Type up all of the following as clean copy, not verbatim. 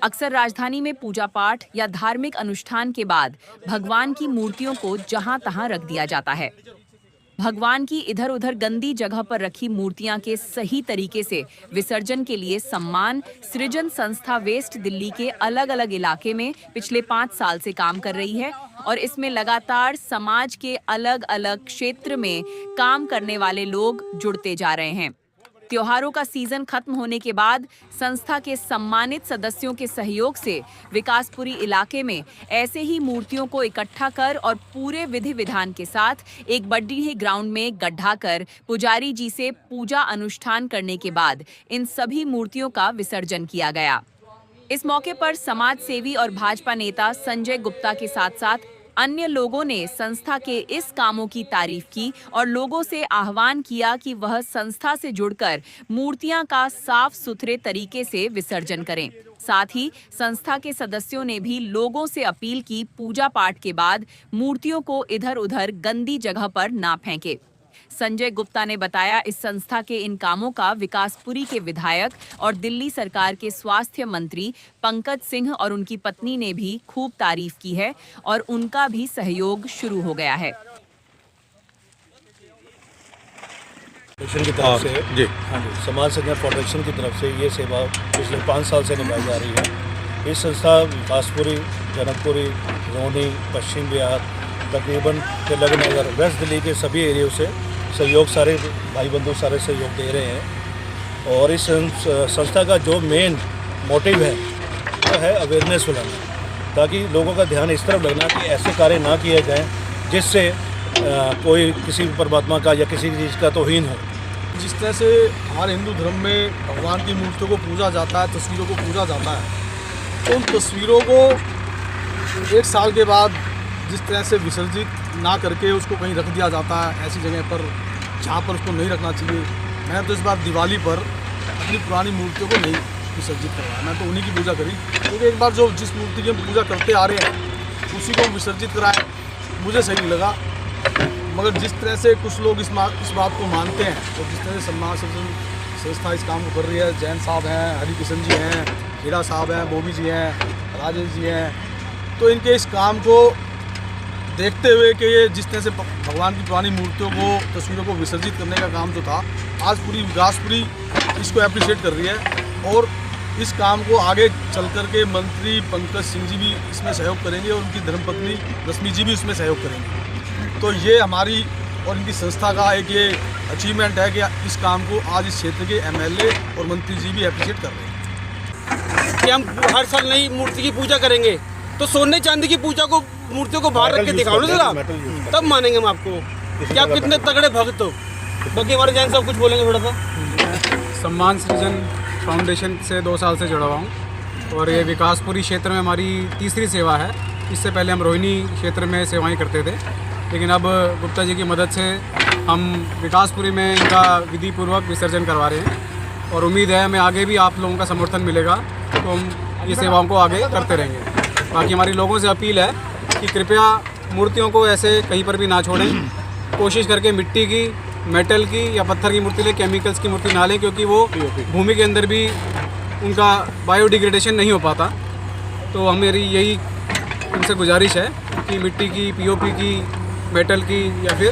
अक्सर राजधानी में पूजा पाठ या धार्मिक अनुष्ठान के बाद भगवान की मूर्तियों को जहां तहां रख दिया जाता है। भगवान की इधर उधर गंदी जगह पर रखी मूर्तियां के सही तरीके से विसर्जन के लिए सम्मान सृजन संस्था वेस्ट दिल्ली के अलग अलग इलाके में पिछले 5 साल से काम कर रही है और इसमें लगातार समाज के अलग अलग क्षेत्र में काम करने वाले लोग जुड़ते जा रहे हैं। त्योहारों का सीजन खत्म होने के बाद संस्था के सम्मानित सदस्यों के सहयोग से विकासपुरी इलाके में ऐसे ही मूर्तियों को इकट्ठा कर और पूरे विधि विधान के साथ एक बड़ी ग्राउंड में गड्ढा कर पुजारी जी से पूजा अनुष्ठान करने के बाद इन सभी मूर्तियों का विसर्जन किया गया। इस मौके पर समाज सेवी और भाजपा नेता संजय गुप्ता के साथ साथ अन्य लोगों ने संस्था के इस कामों की तारीफ की और लोगों से आह्वान किया कि वह संस्था से जुड़कर मूर्तियां का साफ सुथरे तरीके से विसर्जन करें। साथ ही संस्था के सदस्यों ने भी लोगों से अपील की पूजा पाठ के बाद मूर्तियों को इधर उधर गंदी जगह पर ना फेंके। संजय गुप्ता ने बताया इस संस्था के इन कामों का विकासपुरी के विधायक और दिल्ली सरकार के स्वास्थ्य मंत्री पंकज सिंह और उनकी पत्नी ने भी खूब तारीफ की है और उनका भी सहयोग शुरू हो गया है। की तरफ से जी समाज संज्ञान फाउंडेशन की तरफ से ये सेवा पिछले 5 साल से निभाई जा रही है। इस संस्था विकासपुरी, जनकपुरी, रोहनी, पश्चिम बिहार तकरीबन के लगनगर वेस्ट दिल्ली के सभी एरियो से सहयोग, सारे भाई बंधु सारे सहयोग दे रहे हैं। और इस संस्था का जो मेन मोटिव है वो है अवेयरनेस फैलाना, ताकि लोगों का ध्यान इस तरफ लगना कि ऐसे कार्य ना किए जाएं जिससे कोई किसी परमात्मा का या किसी चीज़ का तौहीन हो। जिस तरह से हमारे हिंदू धर्म में भगवान की मूर्तियों को पूजा जाता है, तस्वीरों को पूजा जाता है, तो उन तस्वीरों को 1 साल के बाद जिस तरह से विसर्जित ना करके उसको कहीं रख दिया जाता है ऐसी जगह पर जहाँ पर उसको नहीं रखना चाहिए। मैंने तो इस बार दिवाली पर अपनी पुरानी मूर्तियों को नहीं विसर्जित करवाया, मैं तो उन्हीं की पूजा करी, क्योंकि एक बार जो जिस मूर्ति की हम पूजा करते आ रहे हैं उसी को विसर्जित कराएं मुझे सही नहीं लगा। मगर जिस तरह से कुछ लोग इस बात को मानते हैं और जिस तरह से सम्मान सृजन संस्था इस काम को कर रही है, जैन साहब हैं, हरिकिशन जी हैं, हीरा साहब हैं, बोबी जी हैं, राजेश जी हैं, तो इनके इस काम को देखते हुए कि ये जिस तरह से भगवान की पुरानी मूर्तियों को, तस्वीरों को विसर्जित करने का काम जो था, आज पूरी विकासपुरी इसको एप्रिशिएट कर रही है और इस काम को आगे चल कर के मंत्री पंकज सिंह जी भी इसमें सहयोग करेंगे और उनकी धर्मपत्नी रश्मि जी भी इसमें सहयोग करेंगे। तो ये हमारी और इनकी संस्था का एक ये अचीवमेंट है कि इस काम को आज इस क्षेत्र के एमएलए और मंत्री जी भी एप्रिशिएट कर रहे हैं कि हम हर साल नई मूर्ति की पूजा करेंगे, तो सोने चांदी की पूजा को मूर्तियों को बाहर रख के दिखाओ ना जरा, तब मानेंगे हम आपको कि आप कितने तगड़े भक्त हो। बाकी हमारे जैन साहब कुछ बोलेंगे थोड़ा सा। सम्मान सृजन फाउंडेशन से 2 साल से जुड़ा हुआ हूँ और ये विकासपुरी क्षेत्र में हमारी तीसरी सेवा है। इससे पहले हम रोहिणी क्षेत्र में सेवाएं करते थे, लेकिन अब गुप्ता जी की मदद से हम विकासपुरी में इनका विधि पूर्वक विसर्जन करवा रहे हैं और उम्मीद है हमें आगे भी आप लोगों का समर्थन मिलेगा, तो हम ये सेवाओं को आगे करते रहेंगे। बाकी हमारी लोगों से अपील है कि कृपया मूर्तियों को ऐसे कहीं पर भी ना छोड़ें, कोशिश करके मिट्टी की, मेटल की या पत्थर की मूर्ति लें, केमिकल्स की मूर्ति ना लें, क्योंकि वो भूमि के अंदर भी उनका बायोडिग्रेडेशन नहीं हो पाता। तो हमारी यही उनसे गुजारिश है कि मिट्टी की, पीओपी की, मेटल की या फिर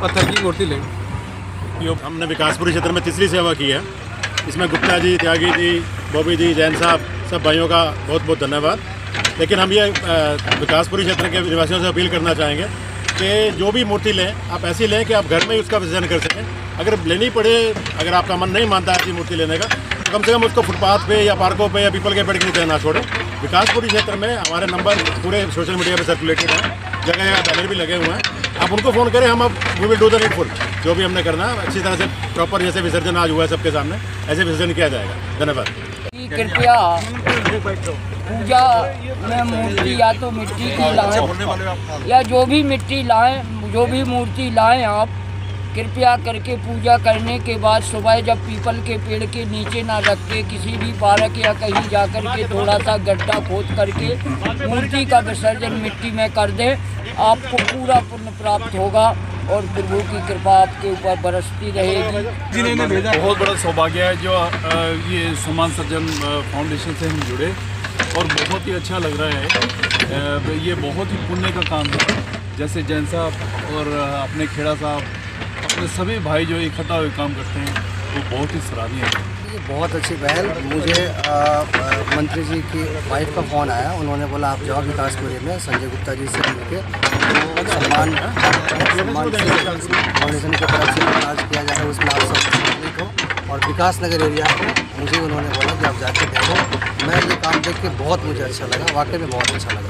पत्थर की मूर्ति लें। हमने विकासपुरी क्षेत्र में तीसरी सेवा की है। इसमें गुप्ता जी, त्यागी जी, बॉबी जी, जैन साहब, सब भाइयों का बहुत बहुत धन्यवाद। लेकिन हम ये विकासपुरी क्षेत्र के निवासियों से अपील करना चाहेंगे कि जो भी मूर्ति लें आप ऐसी लें कि आप घर में ही उसका विसर्जन कर सकें। अगर लेनी पड़े, अगर आपका मन नहीं मानता ऐसी मूर्ति लेने का, तो कम से कम उसको फुटपाथ पे या पार्कों पे या पीपल के पेड़ के नीचे ना छोड़ें। विकासपुरी क्षेत्र में हमारे नंबर पूरे सोशल मीडिया पर सर्कुलेटेड हैं, जगह जगह बैनर भी लगे हुए हैं। आप उनको फ़ोन करें, हम अब we will do the needful. जो भी हमने करना है अच्छी तरह से प्रॉपर, जैसे विसर्जन आज हुआ है सबके सामने, ऐसे विसर्जन किया जाएगा। धन्यवाद। कृपया पूजा में मूर्ति या तो मिट्टी की लाएं या जो भी मिट्टी लाएं, जो भी मूर्ति लाएं, आप कृपया करके पूजा करने के बाद सुबह जब पीपल के पेड़ के नीचे ना रख के किसी भी पार्क या कहीं जाकर के थोड़ा सा गड्ढा खोद करके मूर्ति का विसर्जन मिट्टी में कर दें, आपको पूरा पुण्य प्राप्त होगा और प्रभु की कृपा आपके ऊपर बरसती रहेगी। जिन्होंने भेजा बहुत बड़ा सौभाग्य है जो ये सम्मान सृजन फाउंडेशन से हम जुड़े और बहुत ही अच्छा लग रहा है। ये बहुत ही पुण्य का काम है। जैसे जैन साहब और अपने खेड़ा साहब अपने सभी भाई जो इकट्ठा हुए काम करते हैं वो बहुत ही सराहनीय है। ये बहुत अच्छी पहल। मुझे मंत्री जी की वाइफ का फ़ोन आया, उन्होंने बोला आप जाओ विकासपुरी में संजय गुप्ता जी से मिलके तो सम्मान फाउंडेशन की तरफ से विकास किया जा रहा है, उसमें आप सब सम्मानित हो। और विकास नगर एरिया को मुझे उन्होंने बोला कि आप जाके देखो। मैं ये काम देख के बहुत मुझे अच्छा लगा, वाकई में बहुत अच्छा लगा।